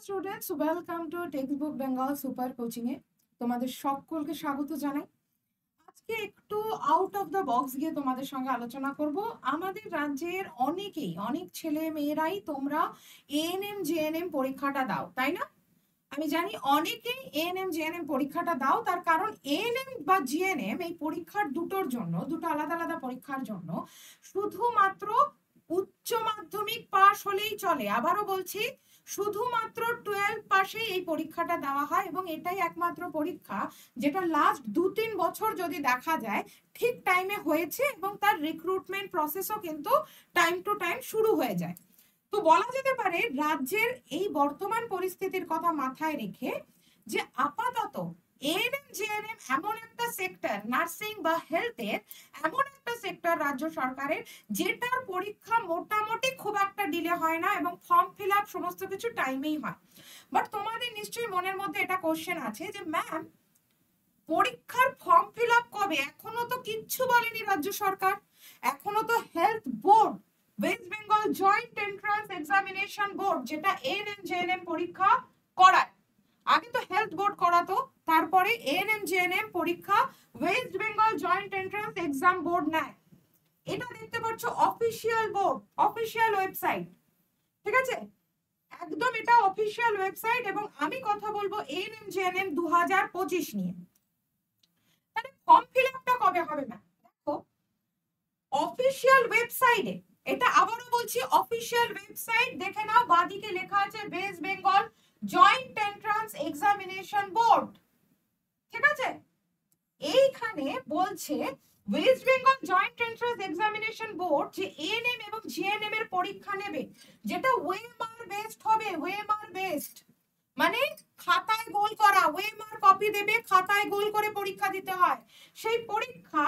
Students, welcome to textbook Bengal super coaching এ তোমাদের সকলকে স্বাগত জানাই। আজকে একটু আউট অফ দ্য বক্স গিয়ে তোমাদের সঙ্গে আলোচনা করব। আমাদের রাজ্যের অনেক ছেলে মেয়েরাই তোমরা এএনএম জেএনএম পরীক্ষাটা দাও, তাই না? আমি জানি অনেকেই এএনএম জেএনএম পরীক্ষাটা দাও, তার কারণ এএনএম বা জিএনএম এই পরীক্ষার দুটোর জন্য, দুটো আলাদা আলাদা পরীক্ষার জন্য শুধুমাত্র উচ্চ মাধ্যমিক পাশ হলেই চলে। আবারও বলছি, শুধুমাত্র 12 পাশে এই পরীক্ষাটা দেওয়া হয় এবং এটাই একমাত্র পরীক্ষা যেটা লাস্ট 2-3 বছর যদি দেখা যায় ঠিক টাইমে হয়েছে এবং তার রিক্রুটমেন্ট প্রসেসও কিন্তু টাইম টু টাইম শুরু হয়ে যায়। তো বলা যেতে পারে রাজ্যের এই বর্তমান পরিস্থিতির কথা মাথায় রেখে যে আপাতত এএনএম জেএনএম এমন একটা সেক্টর, নার্সিং বা হেলথের এমন একটা সেক্টর রাজ্য সরকারের যেটার পরীক্ষা মোটামুটি খুব একটা ডিলে হয় না এবং ফর্ম ফিল আপ সমস্ত কিছু টাইমেই হয়। বাট তোমাদের নিশ্চয়ই মনের মধ্যে এটা কোশ্চেন আছে যে ম্যাম, পরীক্ষার ফর্ম ফিল আপ কবে? এখনো তো কিচ্ছু বলেনি রাজ্য সরকার। এখনো তো health board, West Bengal joint entrance examination board, যেটা এএনএম জেএনএম পরীক্ষা করায়, আগে তো হেলথ বোর্ড করাতো, তারপরে এএনএম জেএনএম পরীক্ষা West Bengal joint entrance exam board নেয়। এটা দেখতে পাচ্ছ অফিসিয়াল বোর্ড, অফিসিয়াল ওয়েবসাইট, ঠিক আছে? একদম এটা অফিসিয়াল ওয়েবসাইট। এবং আমি কথা বলবো এএনএম জেএনএম 2025 নিয়ে। তাহলে ফর্ম ফিল আপটা কবে হবে না? দেখো অফিসিয়াল ওয়েবসাইটে, এটা আবারও বলছি অফিসিয়াল ওয়েবসাইট, দেখে নাও বাঁদিকে লেখা আছে West Bengal joint entrance examination board, ঠিক আছে? এইখানে বলছে West Bengal joint entrance examination board যে এএনএম এবং জিএনএম এর পরীক্ষা নেবে, যেটা ওয়েমার বেসড হবে। ওয়েমার বেসড মানে খাতায় গোল করা, ওয়েমার কপি দেবে, খাতায় গোল করে পরীক্ষা দিতে হয়। সেই পরীক্ষা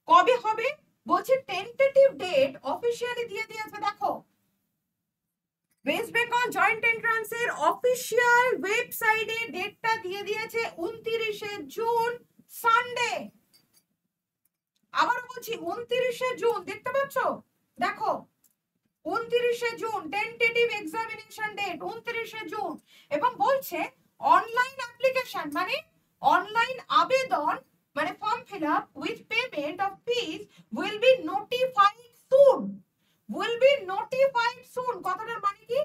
কবে হবে বলছে, টেন্টেটিভ ডেট অফিসিয়ালি দিয়ে দিয়েছে। দেখো ওয়েস্ট বেঙ্গল জয়েন্ট এন্ট্রান্সের অফিসিয়াল ওয়েবসাইটে ডেটটা দিয়ে দিয়েছে 29শে জুন, সানডে। আবার বলছি 29শে জুন, দেখতে পাচ্ছ? দেখো 29শে জুন টেন্টেটিভ এক্সামিনেশন ডেট 29শে জুন। এবং বলছে অনলাইন অ্যাপ্লিকেশন মানে অনলাইন আবেদন মানে form fill up with payment of fees will be notified soon. Will be notified soon কথাটার মানে কি?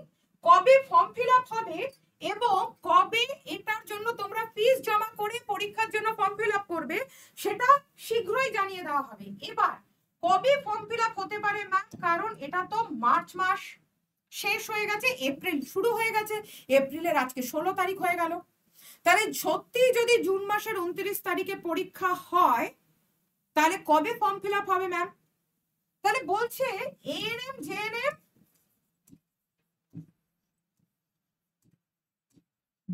কবে ফর্ম ফিল আপ হবে এবং কবে এটার জন্য তোমরা ফিজ জমা করে পরীক্ষার জন্য ফর্ম ফিল আপ করবে সেটা শীঘ্রই জানিয়ে দেওয়া হবে। এবার কবে ফর্ম ফিল আপ হতে পারে ম্যাম? কারণ এটা তো মার্চ মাস শেষ হয়ে গেছে, এপ্রিল শুরু হয়ে গেছে, এপ্রিলের আজকে 16 তারিখ হয়ে গেল। তাহলে সত্যি যদি জুন মাসের 29 তারিখে পরীক্ষা হয় তাহলে কবে ফর্ম ফিল আপ হবে ম্যাম? তাহলে বলছে এএনএম জেএনএম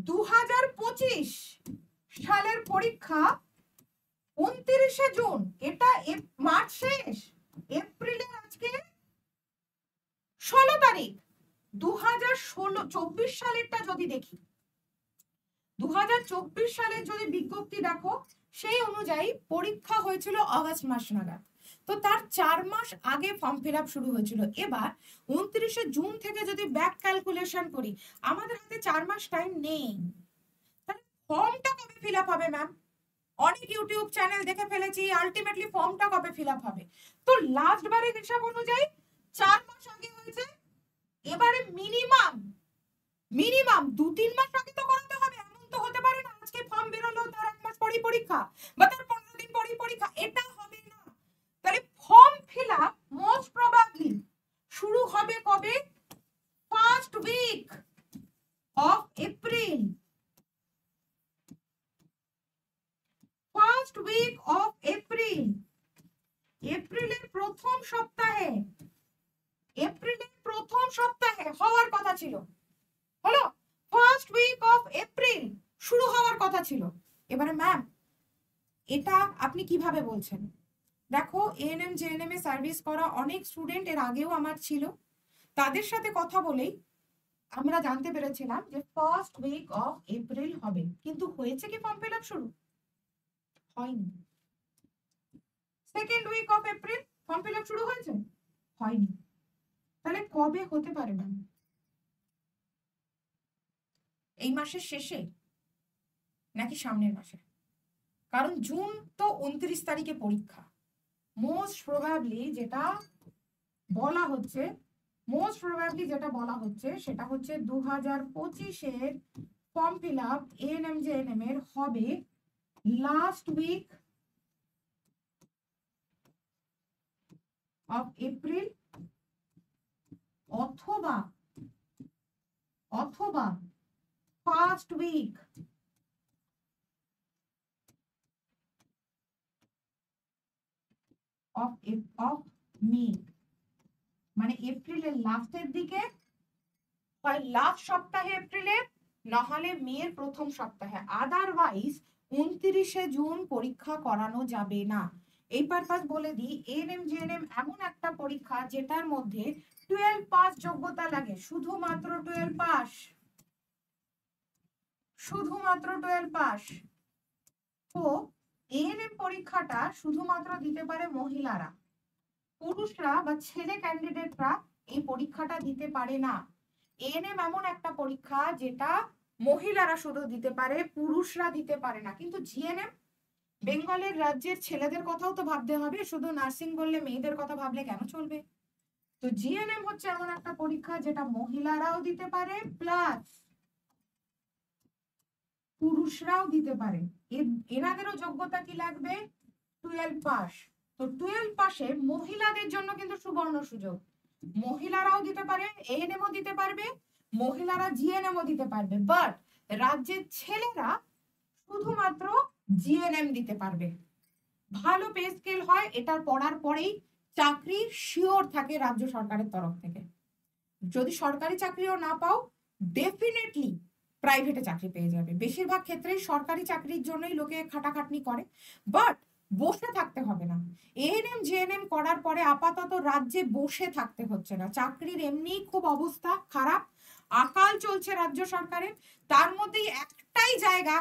2025 সালের পরীক্ষা 29শে জুন, এটা মার্চ শেষ, এপ্রিলের আজকে 16 তারিখ। 2024 সালেরটা যদি দেখি, 2024 সালের যদি বিজ্ঞপ্তি দেখো, সেই অনুযায়ী পরীক্ষা হয়েছিল আগস্ট মাস নাগাদ। তো তার 4 মাস আগে ফর্ম ফিল আপ শুরু হয়েছিল। এবার 29শে জুন থেকে যদি ব্যাক ক্যালকুলেশন করি, আমাদের হাতে 4 মাস টাইম নেই। তাহলে ফর্মটা কবে ফিল আপ হবে ম্যাম? অনেক ইউটিউব চ্যানেল দেখে ফেলেছি, আলটিমেটলি ফর্মটা কবে ফিল আপ হবে? তো লাস্ট বারের হিসাব অনুযায়ী 4 মাস আগে হয়েছে। এবারে মিনিমাম 2-3 মাস আগে তো করাতে হবে। এমন তো হতে পারে না আজকে ফর্ম বেরোলো তার 1 মাস পরেই পরীক্ষা বা তার 15 দিন পরেই পরীক্ষা, এটা হবে না। তাহলে form fill up most probably শুরু হবে কবে? First week of April. First week of April, এপ্রিলের প্রথম সপ্তাহে, এপ্রিলের প্রথম সপ্তাহে হওয়ার কথা ছিল। হলো ফার্স্ট উইক অফ এপ্রিল শুরু হওয়ার কথা ছিল। এবারে ম্যাম এটা আপনি কিভাবে বলছেন? দেখো এএনএম জেএনএম এ সার্ভিস করা অনেক স্টুডেন্ট এর আগেও আমার ছিল, তাদের সাথে কথা বলেই আমরা জানতে পেরেছিলাম যে ফার্স্ট উইক অফ এপ্রিল হবে। কিন্তু হয়েছে কি ফর্ম ফিল আপ শুরু? হয়নি। Second week of April form fill up শুরু হয়েছে? হয়নি। তাহলে কবে হতে পারে ম্যাম? এই মাসের শেষে নাকি সামনের মাসে? কারণ জুন তো 29 তারিখে পরীক্ষা। মোস্ট প্রবাবলি যেটা বলা হচ্ছে সেটা হচ্ছে 2025-এর form fill up ANM GNM এর হবে লাস্ট উইক অফ এপ্রিল অথবা ফার্স্ট উইক অফ মে, মানে এপ্রিলের লাস্টের দিকে, হয় লাস্ট সপ্তাহে এপ্রিলের, না হলে মের প্রথম সপ্তাহে। আদারওয়াইজ 29শে জুন পরীক্ষা করানো যাবে না। এই পারপাস বলে দিই, এএনএম জেএনএম এমন একটা পরীক্ষা যেটার মধ্যে 12 পাস যোগ্যতা লাগে, শুধুমাত্র 12 পাস, শুধুমাত্র 12 পাস। তো এএনএম পরীক্ষাটা শুধুমাত্র দিতে পারে মহিলারা, পুরুষরা বা ছেলে ক্যান্ডিডেটরা এই পরীক্ষাটা দিতে পারে না। এএনএম এমন একটা পরীক্ষা যেটা মহিলারা শুধু দিতে পারে, পুরুষরা দিতে পারে না। কিন্তু জিএনএম, বেঙ্গলের রাজ্যের ছেলেদের কথাও তো ভাবতে হবে, শুধু নার্সিং বললে মেয়েদের কথা ভাবলে কেন চলবে? তো জিএনএম হচ্ছে এমন একটা পরীক্ষা যেটা মহিলারাও দিতে পারে প্লাস পুরুষরাও দিতে পারে। এনাদেরও যোগ্যতা কি লাগবে? 12 পাস। তো 12 পাশে মহিলাদের জন্য কিন্তু সুবর্ণ সুযোগ, মহিলারাও দিতে পারে, এএনএমও দিতে পারবে, মহিলারা জিএনএমও দিতে পারবে, বাট রাজ্যের ছেলেরা শুধুমাত্র জিএনএম দিতে পারবে। ভালো পে স্কেল হয়, এটার পড়ার পরেই চাকরি শিওর থাকে রাজ্য সরকারের তরফ থেকে। যদি সরকারি চাকরিও না পাও, ডেফিনেটলি প্রাইভেটে চাকরি পেয়ে যাবে। বেশিরভাগ ক্ষেত্রেই সরকারি চাকরির জন্যই লোকে খাটাখাটনি করে, বাট বসে থাকতে হবে না। এএনএম জেএনএম করার পরে আপাতত রাজ্যে বসে থাকতে হচ্ছে না। চাকরির এমনিই খুব অবস্থা খারাপ, আকাল চলছে রাজ্য সরকারের, তার মধ্যেই একটাই জায়গা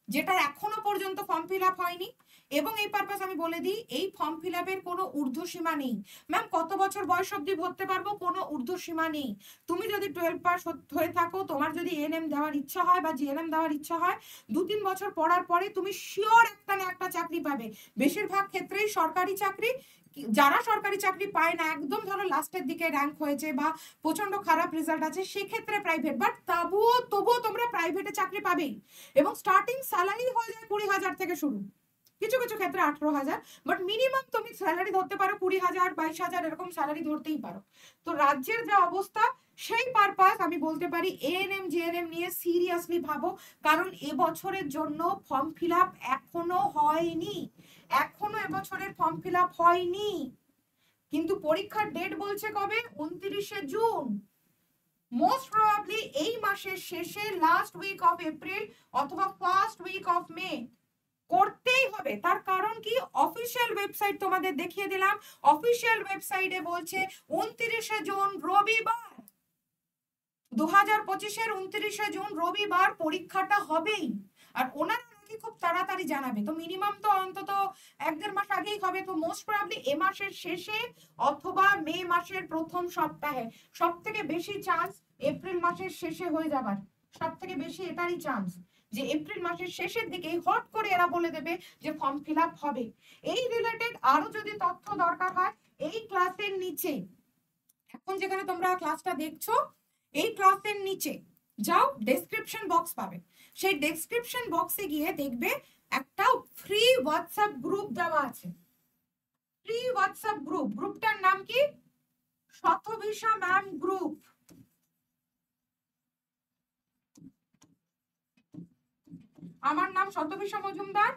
যেটার এখনো পর্যন্ত ফর্ম ফিল আপ হয়নি। এবং এই পারপাস আমি বলে দিই, এই ফর্ম ফিল আপের কোনো ঊর্ধ্বসীমা নেই। ম্যাম কত বছর বয়স অবধি ভরতে পারবো? কোনো ঊর্ধ্বসীমা নেই। তুমি যদি 12 পাস হয়ে থাকো, তোমার যদি এএনএম দেওয়ার ইচ্ছা হয় বা জিএনএম দেওয়ার ইচ্ছা হয়, 2-3 বছর পড়ার পরে তুমি শিওর একটা না একটা চাকরি পাবে। বেশিরভাগ ক্ষেত্রেই সরকারি চাকরি, যারা সরকারি চাকরি পায় না, একদম ধরো লাস্টের দিকে র্যাঙ্ক হয়েছে বা প্রচন্ড খারাপ রেজাল্ট আছে, সেক্ষেত্রে প্রাইভেট, বাট তবুও তোমরা প্রাইভেটে চাকরি পাবেই। এবং স্টার্টিং স্যালারি হয়ে যায় 20,000 থেকে শুরু, কিছু কিছু ক্ষেত্রে 18,000, বাট মিনিমাম তুমি স্যালারি ধরতে পারো 20,000, 22,000, এরকম স্যালারি ধরতেই পারো। তো রাজ্যের যা অবস্থা, সেই পারপাস আমি বলতে পারি এএনএম জেএনএম নিয়ে সিরিয়াসলি ভাবো, কারণ এবছরের জন্য ফর্ম ফিল আপ এখনো হয়নি, এখনো এবছরের ফর্ম ফিল আপ হয়নি। কিন্তু পরীক্ষার ডেট বলছে কবে? 29শে জুন। মোস্ট প্রবাবলি এই মাসের শেষে লাস্ট উইক অফ এপ্রিল অথবা ফার্স্ট উইক অফ মে করতেই হবে। তার কারণ কি? অফিসিয়াল ওয়েবসাইট তোমাদের দেখিয়ে দিলাম, অফিসিয়াল ওয়েবসাইটে বলছে 29শে জুন রবিবার, 2025-এর 29শে জুন রবিবার পরীক্ষাটা হবেই। আর ওনারা নাকি খুব তাড়াতাড়ি জানাবে, তো মিনিমাম তো অন্তত 1-1.5 মাস আগেই হবে। তো মোস্ট প্রবাবলি এ মাসের শেষে অথবা মে মাসের প্রথম সপ্তাহে। সব থেকে বেশি চান্স এপ্রিল মাসের শেষে হয়ে যাবার, সব থেকে বেশি এটারই চান্স যে এপ্রিল মাসের শেষের দিকে হট করে এরা বলে দেবে যে ফর্ম ফিল আপ হবে। এই রিলেটেড আরো যদি তথ্য দরকার হয়, এই ক্লাসের নিচে, এখন যেখানে তোমরা ক্লাসটা দেখছো, এই ক্লাসের নিচে যাও, ডেসক্রিপশন বক্স পাবে। সেই ডেসক্রিপশন বক্সে গিয়ে দেখবে একটা ফ্রি হোয়াটসঅ্যাপ গ্রুপ দেওয়া আছে। ফ্রি হোয়াটসঅ্যাপ গ্রুপ, গ্রুপটার নাম কি? শতভিসা ম্যাম গ্রুপ। আমার নাম শতভিসা মজুমদার,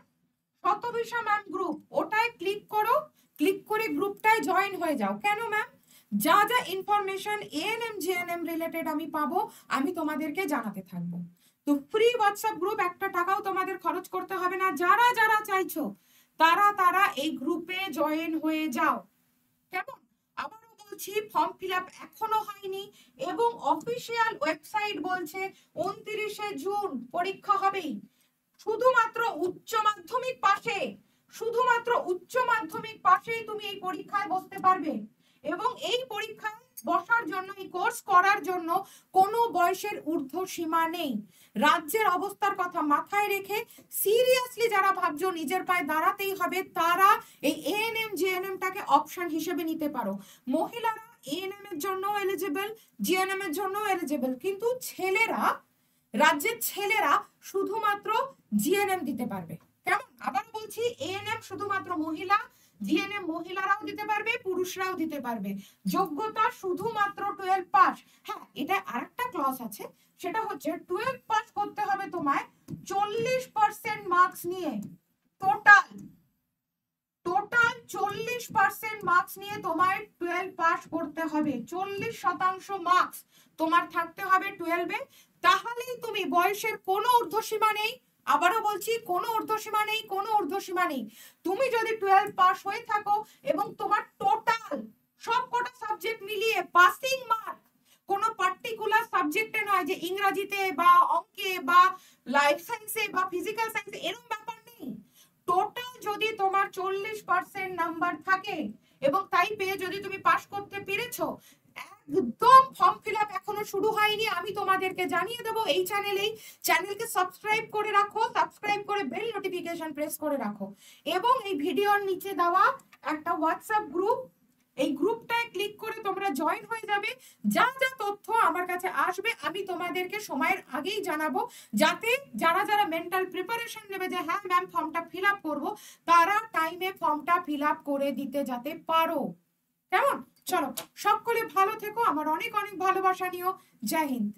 শতভিসা ম্যাম গ্রুপ, ওটায় ক্লিক করো, ক্লিক করে গ্রুপটায় জয়েন হয়ে যাও। কেন ম্যাম? যা যা ইনফরমেশন এএনএম জিএনএম রিলেটেড আমি পাবো, আমি তোমাদেরকে জানাতে থাকবো। তো ফ্রি হোয়াটসঅ্যাপ গ্রুপ, একটা টাকাও তোমাদের খরচ করতে হবে না। যারা যারা চাইছো তারা এই গ্রুপে জয়েন হয়ে যাও। কেমন? আবারও বলছি, ফর্ম ফিল আপ এখনো হয়নি এবং অফিসিয়াল ওয়েবসাইট বলছে 29শে জুন পরীক্ষা হবেই। শুধুমাত্র উচ্চ মাধ্যমিক পাশে, শুধুমাত্র উচ্চ মাধ্যমিক পাশেই তুমি এই পরীক্ষায় বসতে পারবে। এবং এই পরীক্ষায় বসার জন্য, এই কোর্স করার জন্য কোনো বয়সের ঊর্ধ্ব সীমা নেই। রাজ্যের অবস্থার কথা মাথায় রেখে সিরিয়াসলি যারা ভাবছো নিজের পায়ে দাঁড়াতেই হবে, তারা এই এএনএম জিএনএমটাকে অপশন হিসেবে নিতে পারো। মহিলারা এএনএম এর জন্য এলিজিবল, জিএনএম এর জন্য এলিজিবল, কিন্তু ছেলেরা, রাজ্যের ছেলেরা শুধুমাত্র জিএনএম দিতে পারবে। কেমন? আবার বলছি, এএনএম শুধুমাত্র মহিলা, জিএনএম মহিলারাও দিতে পারবে, পুরুষরাও দিতে পারবে। যোগ্যতা শুধুমাত্র 12 পাস। হ্যাঁ, এটা আরেকটা ক্লজ আছে, সেটা হচ্ছে 12 পাস করতে হবে তোমায় 40% মার্কস নিয়ে। টোটাল 40% মার্কস নিয়ে তোমায় 12 পাস করতে হবে। 40% মার্কস তোমার থাকতে হবে 12-এ, তাহলেই তুমি, বয়সের কোনো ঊর্ধ্বসীমা নেই, আবারও বলছি কোনো ঊর্ধ্বসীমা নেই, কোনো ঊর্ধ্বসীমা নেই। তুমি যদি 12 পাস হয়ে থাকো এবং তোমার টোটাল সব কটা সাবজেক্ট মিলিয়ে পাসিং মার্ক, কোনো পার্টিকুলার সাবজেক্টে নয় যে ইংরেজিতে বা অঙ্কে বা লাইফ সায়েন্সে বা ফিজিক্যাল সায়েন্সে, এরকম ব্যাপার নেই। টোটাল যদি তোমার 40% নাম্বার থাকে এবং তাই পেয়ে যদি তুমি পাস করতে পেরেছো, একদম ফর্ম ফিল আপ এখনো শুরু হয়নি, আমি তোমাদেরকে জানিয়ে দেবো এই চ্যানেলেই। চ্যানেলকে সাবস্ক্রাইব করে রাখো, সাবস্ক্রাইব করে বেল নোটিফিকেশন প্রেস করে রাখো, এবং এই ভিডিওর নিচে দেওয়া একটা হোয়াটসঅ্যাপ গ্রুপ, এই গ্রুপটায় ক্লিক করে তোমরা জয়েন হয়ে যাবে। যা যা তথ্য আমার কাছে আসবে আমি তোমাদেরকে সময়ের আগেই জানাবো, যাতে যারা যারা মেন্টাল প্রিপারেশন নেবে যে হ্যাঁ ম্যাম ফর্মটা ফিল আপ করবো, তারা টাইমে ফর্মটা ফিল আপ করে দিতে যেতে পারো। কেমন? চলো, সকলে ভালো থেকো, আমার অনেক অনেক ভালোবাসা নিও। জয় হিন্দ।